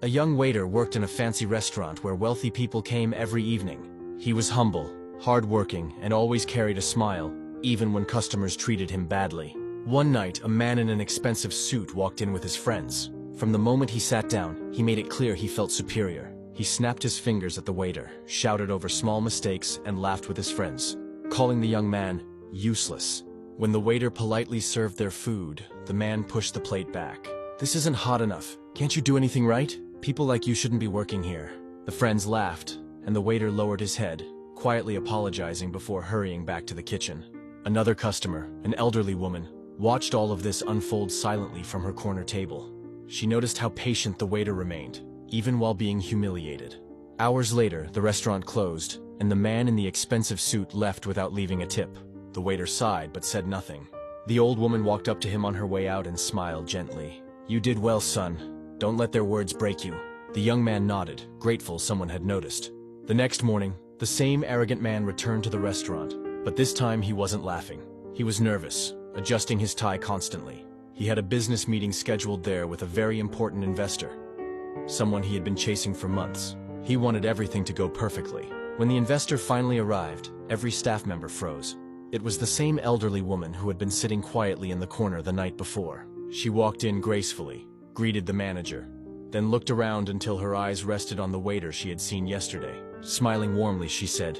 A young waiter worked in a fancy restaurant where wealthy people came every evening. He was humble, hard-working, and always carried a smile, even when customers treated him badly. One night, a man in an expensive suit walked in with his friends. From the moment he sat down, he made it clear he felt superior. He snapped his fingers at the waiter, shouted over small mistakes, and laughed with his friends, calling the young man useless. When the waiter politely served their food, the man pushed the plate back. "This isn't hot enough. Can't you do anything right? People like you shouldn't be working here." The friends laughed, and the waiter lowered his head, quietly apologizing before hurrying back to the kitchen. Another customer, an elderly woman, watched all of this unfold silently from her corner table. She noticed how patient the waiter remained, even while being humiliated. Hours later, the restaurant closed, and the man in the expensive suit left without leaving a tip. The waiter sighed but said nothing. The old woman walked up to him on her way out and smiled gently. "You did well, son. Don't let their words break you." The young man nodded, grateful someone had noticed. The next morning, the same arrogant man returned to the restaurant, but this time he wasn't laughing. He was nervous, adjusting his tie constantly. He had a business meeting scheduled there with a very important investor, someone he had been chasing for months. He wanted everything to go perfectly. When the investor finally arrived, every staff member froze. It was the same elderly woman who had been sitting quietly in the corner the night before. She walked in gracefully, greeted the manager, then looked around until her eyes rested on the waiter she had seen yesterday. Smiling warmly, she said,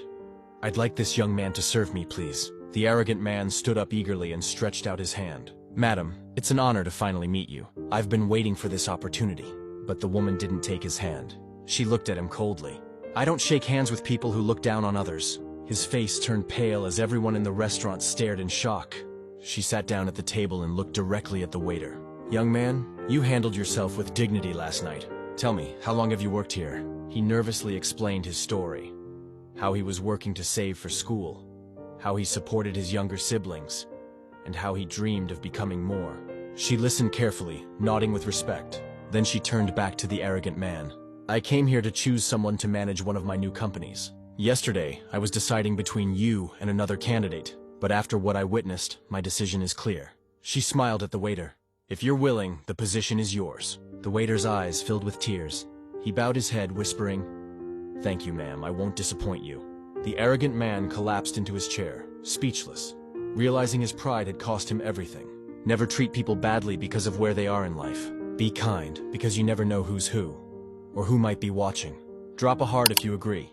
"I'd like this young man to serve me, please." The arrogant man stood up eagerly and stretched out his hand. "Madam, it's an honor to finally meet you. I've been waiting for this opportunity." But the woman didn't take his hand. She looked at him coldly. "I don't shake hands with people who look down on others." His face turned pale as everyone in the restaurant stared in shock. She sat down at the table and looked directly at the waiter. "Young man, you handled yourself with dignity last night. Tell me, how long have you worked here?" He nervously explained his story. How he was working to save for school, how he supported his younger siblings, and how he dreamed of becoming more. She listened carefully, nodding with respect. Then she turned back to the arrogant man. "I came here to choose someone to manage one of my new companies. Yesterday, I was deciding between you and another candidate, but after what I witnessed, my decision is clear." She smiled at the waiter. "If you're willing, the position is yours." The waiter's eyes filled with tears. He bowed his head, whispering, "Thank you, ma'am, I won't disappoint you." The arrogant man collapsed into his chair, speechless, realizing his pride had cost him everything. Never treat people badly because of where they are in life. Be kind, because you never know who's who, or who might be watching. Drop a heart if you agree.